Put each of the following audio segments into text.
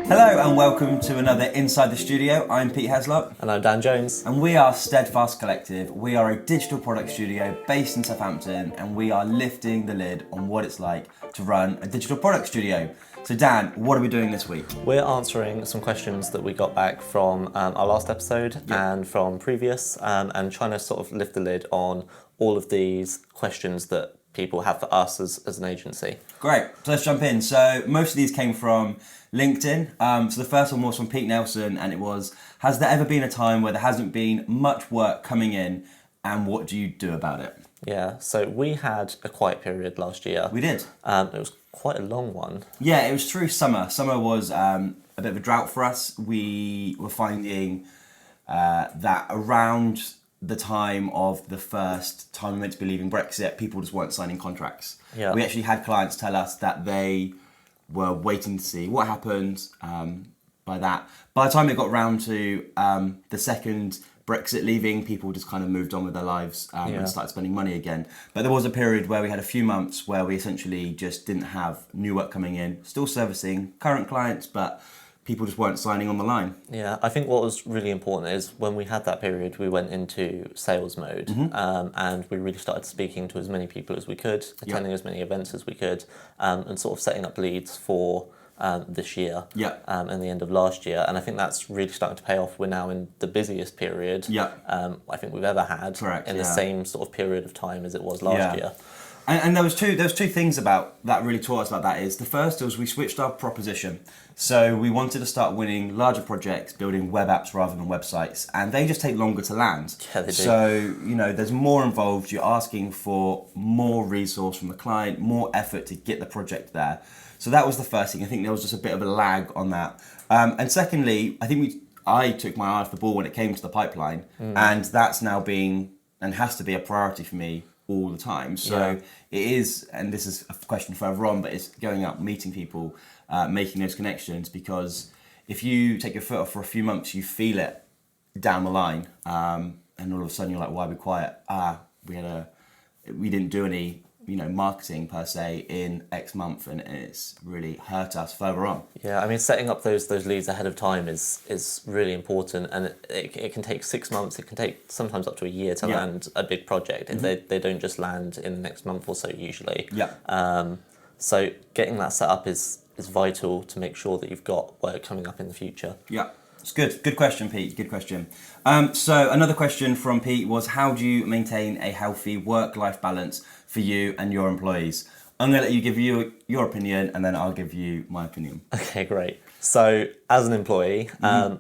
Hello and welcome to another Inside the Studio. I'm Pete Heslop. And I'm Dan Jones. And we are Steadfast Collective. We are a digital product studio based in Southampton, and we are lifting the lid on what it's like to run a digital product studio. So Dan, what are we doing this week? We're answering some questions that we got back from our last episode and from previous, and trying to sort of lift the lid on all of these questions that people have for us as an agency. Great, so let's jump in. So most of these came from LinkedIn. So the first one was from Pete Nelson, and it was, has there ever been a time where there hasn't been much work coming in, and what do you do about it? Yeah, so we had a quiet period last year. We did. It was quite a long one. Yeah, it was through summer. Summer was a bit of a drought for us. We were finding that around the time of the first time we meant to be leaving Brexit, people just weren't signing contracts. Yeah. We actually had clients tell us that they were waiting to see what happened by that. By the time it got round to the second Brexit leaving, people just kind of moved on with their lives and started spending money again. But there was a period where we had a few months where we essentially just didn't have new work coming in, still servicing current clients, but people just weren't signing on the line. Yeah, I think what was really important is when we had that period, we went into sales mode, and we really started speaking to as many people as we could, attending as many events as we could, and sort of setting up leads for this year and the end of last year. And I think that's really starting to pay off. We're now in the busiest period I think we've ever had in the same sort of period of time as it was last year. And there was two things about that really taught us about that. Is the first was we switched our proposition. So we wanted to start winning larger projects, building web apps rather than websites, and they just take longer to land. Yeah, they do. So, there's more involved. You're asking for more resource from the client, more effort to get the project there. So that was the first thing. I think there was just a bit of a lag on that. And secondly, I think I took my eye off the ball when it came to the pipeline, and that's now being and has to be a priority for me all the time. So it is, and this is a question further on, but it's going out, meeting people, making those connections, because if you take your foot off for a few months, you feel it down the line, and all of a sudden you're like, why are we quiet? We didn't do any marketing per se in X month, and it's really hurt us further on. Yeah, I mean, setting up those leads ahead of time is really important, and it can take 6 months. It can take sometimes up to a year to land a big project. They don't just land in the next month or so usually. So getting that set up is vital to make sure that you've got work coming up in the future. Yeah. It's good. Good question, Pete. Good question. So another question from Pete was, how do you maintain a healthy work-life balance for you and your employees? I'm going to let you give your opinion, and then I'll give you my opinion. Okay, great. So as an employee, I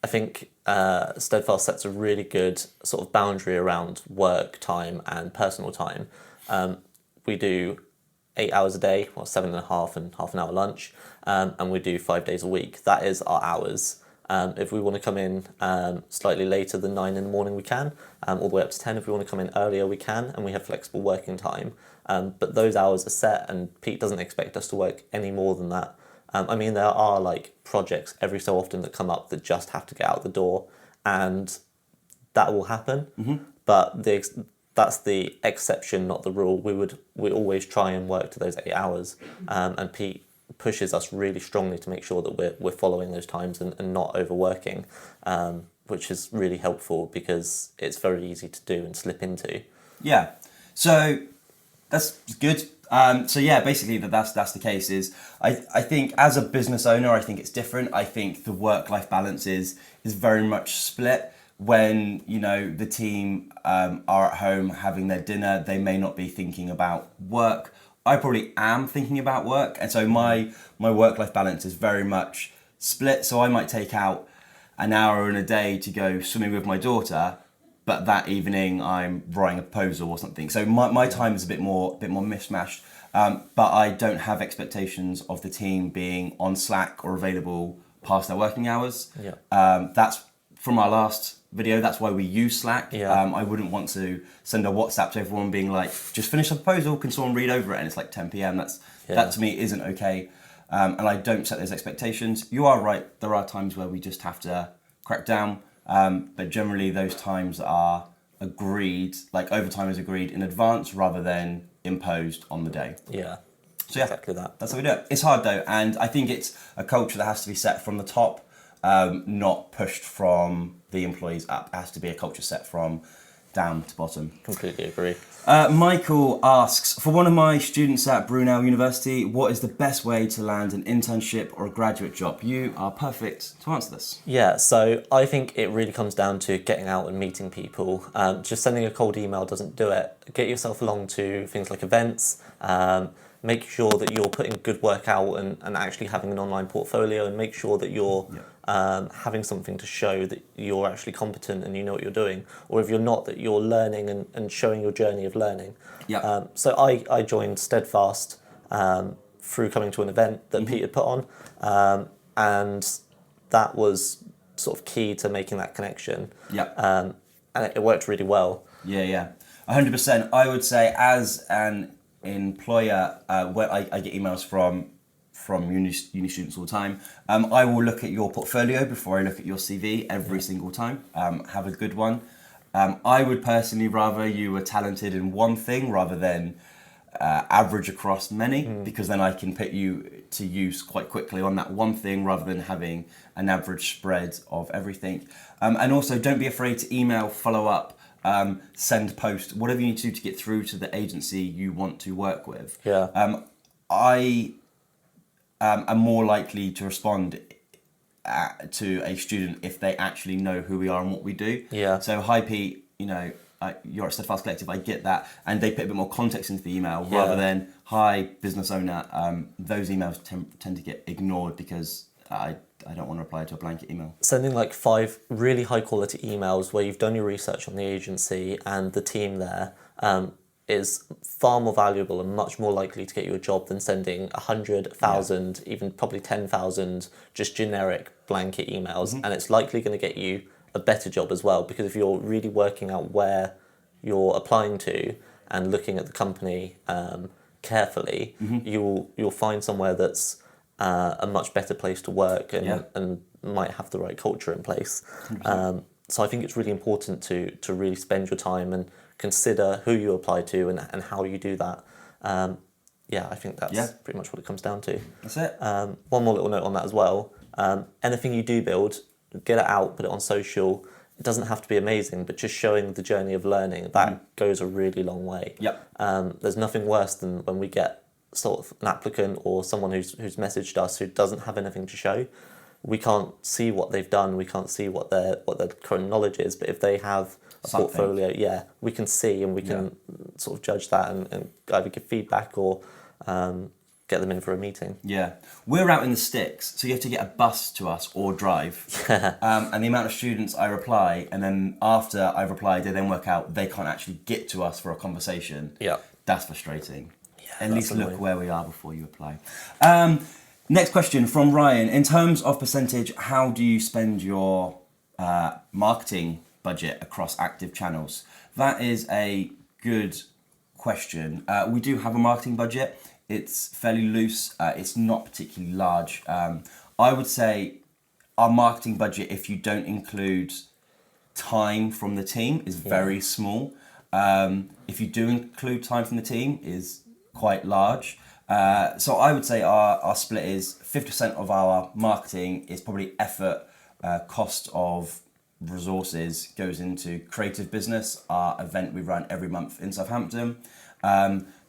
think Steadfast sets a really good sort of boundary around work time and personal time. We do 8 hours a day, 7.5 and half an hour lunch, and we do 5 days a week. That is our hours. If we want to come in slightly later than 9 in the morning, we can, all the way up to 10. If we want to come in earlier, we can, and we have flexible working time. But those hours are set, and Pete doesn't expect us to work any more than that. I mean, there are like projects every so often that come up that just have to get out the door, and that will happen. But that's the exception, not the rule. We always try and work to those 8 hours, and Pete pushes us really strongly to make sure that we're following those times and not overworking, which is really helpful because it's very easy to do and slip into. Yeah, so that's good. Basically that's the case. I think as a business owner, I think it's different. I think the work-life balance is very much split. When the team are at home having their dinner, they may not be thinking about work. I probably am thinking about work, and so my work-life balance is very much split. So I might take out an hour in a day to go swimming with my daughter, but that evening I'm writing a proposal or something. So my time is a bit more mishmashed. But I don't have expectations of the team being on Slack or available past their working hours. That's from our last video. That's why we use Slack. I wouldn't want to send a WhatsApp to everyone being like, just finish the proposal, can someone read over it? And it's like 10 p.m. That to me isn't okay. And I don't set those expectations. You are right, there are times where we just have to crack down. But generally those times are agreed, like overtime is agreed in advance rather than imposed on the day. So yeah, exactly that. that's how we do it. It's hard though, and I think it's a culture that has to be set from the top, not pushed from the employees up. It has to be a culture set from down to bottom. Completely agree. Michael asks, for one of my students at Brunel University, what is the best way to land an internship or a graduate job? You are perfect to answer this. Yeah, so I think it really comes down to getting out and meeting people. Just sending a cold email doesn't do it. Get yourself along to things like events. Make sure that you're putting good work out and actually having an online portfolio, and make sure that you're having something to show that you're actually competent and you know what you're doing. Or if you're not, that you're learning and showing your journey of learning. Yeah. So I joined Steadfast through coming to an event that Pete had put on. And that was sort of key to making that connection. Yeah. And it worked really well. Yeah. 100%. I would say as an employer, where I get emails from uni students all the time, I will look at your portfolio before I look at your CV every single time. Have a good one. I would personally rather you were talented in one thing rather than average across many, because then I can put you to use quite quickly on that one thing rather than having an average spread of everything. And also, don't be afraid to email, follow up, send post, whatever you need to do to get through to the agency you want to work with. Yeah. I am more likely to respond to a student if they actually know who we are and what we do. Yeah. So, hi Pete, you're at Steadfast Collective, I get that. And they put a bit more context into the email rather than, hi business owner. Those emails tend to get ignored because I don't want to reply to a blanket email. Sending like 5 really high quality emails where you've done your research on the agency and the team there is far more valuable and much more likely to get you a job than sending 100,000, even probably 10,000 just generic blanket emails. And it's likely going to get you a better job as well, because if you're really working out where you're applying to and looking at the company carefully, you'll find somewhere that's a much better place to work and might have the right culture in place. So I think it's really important to really spend your time and consider who you apply to and how you do that. I think that's pretty much what it comes down to. That's it. One more little note on that as well. Anything you do build, get it out, put it on social. It doesn't have to be amazing, but just showing the journey of learning, that goes a really long way. There's nothing worse than when we get sort of an applicant or someone who's messaged us who doesn't have anything to show. We can't see what they've done. We can't see what their current knowledge is. But if they have a portfolio, we can see and we can sort of judge that and either give feedback or get them in for a meeting. Yeah, we're out in the sticks, so you have to get a bus to us or drive. And the amount of students I reply, and then after I've replied, they then work out they can't actually get to us for a conversation. Yeah, that's frustrating. Yeah, At least annoying. Look where we are before you apply. Next question from Ryan. In terms of percentage, how do you spend your marketing budget across active channels? That is a good question. We do have a marketing budget. It's fairly loose. It's not particularly large. I would say our marketing budget, if you don't include time from the team, is very small. If you do include time from the team, is quite large. So I would say our split is 50% of our marketing is probably effort, cost of resources goes into creative business, our event we run every month in Southampton.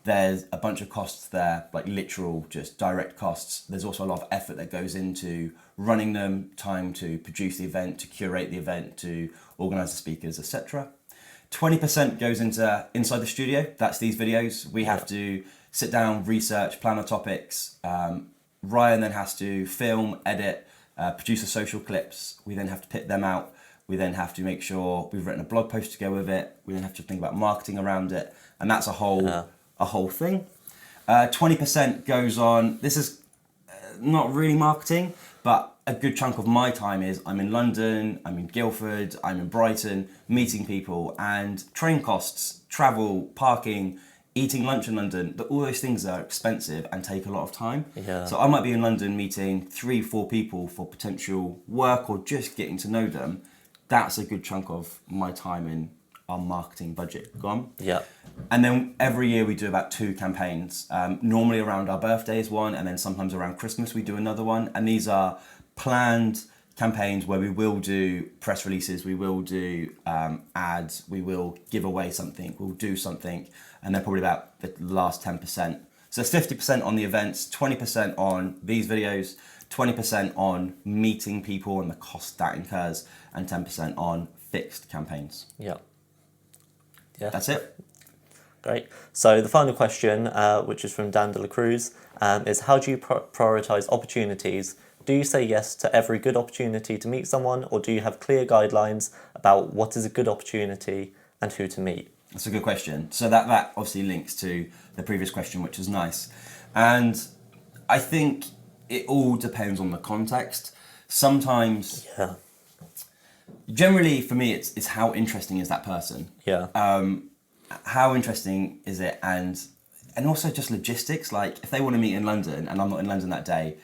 There's a bunch of costs there, like literal, just direct costs. There's also a lot of effort that goes into running them, time to produce the event, to curate the event, to organise the speakers, etc. 20% goes into inside the studio. That's these videos. We have to sit down, research, plan our topics. Ryan then has to film, edit, produce the social clips. We then have to put them out. We then have to make sure we've written a blog post to go with it. We then have to think about marketing around it. And that's a whole thing. 20% goes on, this is not really marketing, but a good chunk of my time is I'm in London, I'm in Guildford, I'm in Brighton, meeting people, and train costs, travel, parking, eating lunch in London, all those things are expensive and take a lot of time. Yeah. So I might be in London meeting 3-4 people for potential work or just getting to know them. That's a good chunk of my time in our marketing budget gone. Yeah. And then every year we do about 2 campaigns. Normally around our birthday is one, and then sometimes around Christmas we do another one. And these are planned campaigns where we will do press releases, we will do ads, we will give away something, we'll do something, and they're probably about the last 10%. So it's 50% on the events, 20% on these videos, 20% on meeting people and the cost that incurs, and 10% on fixed campaigns. Yeah. Yeah. That's it. Great. So the final question, which is from Dan de la Cruz, is how do you prioritise opportunities? Do you say yes to every good opportunity to meet someone, or do you have clear guidelines about what is a good opportunity and who to meet? That's a good question. So that obviously links to the previous question, which is nice. And I think it all depends on the context. Sometimes, Yeah. generally for me, it's how interesting is that person? Yeah. How interesting is it? And also just logistics. Like if they want to meet in London and I'm not in London that day,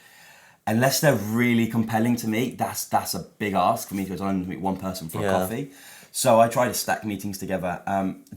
unless they're really compelling to me, that's a big ask for me to go to London to meet one person for a coffee. So I try to stack meetings together.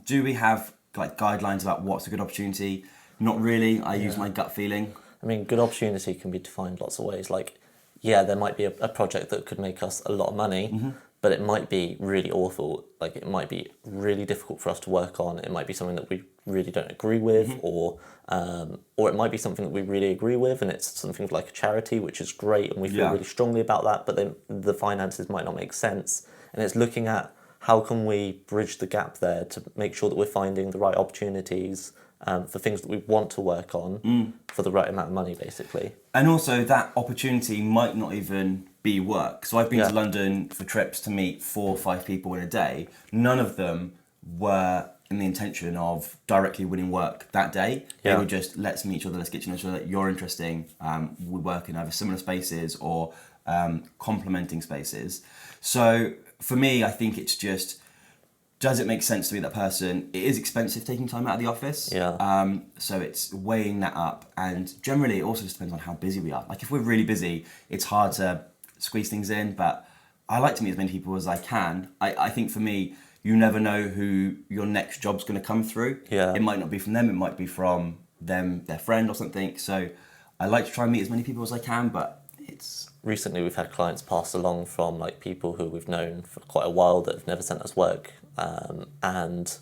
Do we have like guidelines about what's a good opportunity? Not really. I use my gut feeling. I mean, good opportunity can be defined lots of ways. Like, yeah, there might be a project that could make us a lot of money, but it might be really awful. Like, it might be really difficult for us to work on. It might be something that we really don't agree with, or it might be something that we really agree with, and it's something like a charity, which is great, and we feel really strongly about that, but then the finances might not make sense. And it's looking at how can we bridge the gap there to make sure that we're finding the right opportunities for things that we want to work on for the right amount of money, basically. And also that opportunity might not even be work. So I've been to London for trips to meet 4 or 5 people in a day. None of them were in the intention of directly winning work that day. They were just, let's meet each other, let's get to know each other, you're interesting, we work in either similar spaces or complementing spaces. So for me, I think it's just, does it make sense to be that person? It is expensive taking time out of the office. So it's weighing that up. And generally, it also just depends on how busy we are. Like if we're really busy, it's hard to squeeze things in, but I like to meet as many people as I can. I think for me, you never know who your next job's going to come through. It might not be from them, it might be from them, their friend or something. So I like to try and meet as many people as I can, but it's... Recently, we've had clients pass along from like people who we've known for quite a while that have never sent us work, and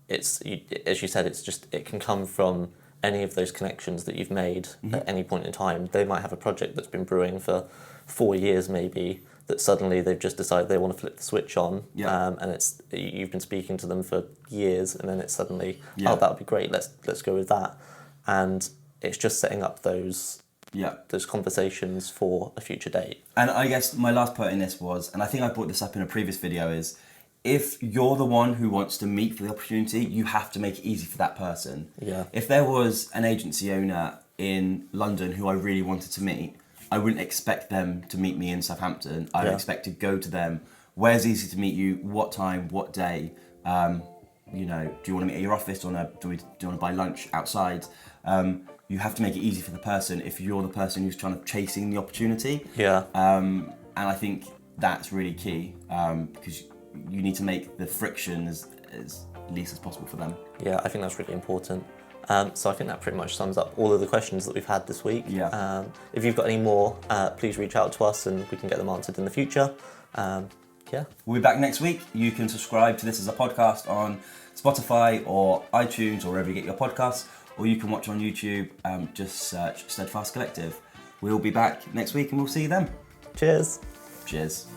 it's, as you said, it's just, it can come from any of those connections that you've made at any point in time. They might have a project that's been brewing for 4 years maybe, that suddenly they've just decided they want to flip the switch on, and it's, you've been speaking to them for years, and then it's suddenly, oh, that would be great, let's go with that. And it's just setting up those conversations for a future date. And I guess my last point in this was, and I think I brought this up in a previous video, is if you're the one who wants to meet for the opportunity, you have to make it easy for that person. If there was an agency owner in London who I really wanted to meet, I wouldn't expect them to meet me in Southampton. I'd expect to go to them. Where's easy to meet you? What time? What day? You know, do you want to meet at your office? Do you want to buy lunch outside? You have to make it easy for the person if you're the person who's trying to chasing the opportunity. And I think that's really key, because you need to make the friction as least as possible for them. Yeah, I think that's really important. So I think that pretty much sums up all of the questions that we've had this week. If you've got any more, please reach out to us and we can get them answered in the future. We'll be back next week. You can subscribe to this as a podcast on Spotify or iTunes or wherever you get your podcasts, or you can watch on YouTube. Just search Steadfast Collective. We'll be back next week and we'll see you then. Cheers. Cheers.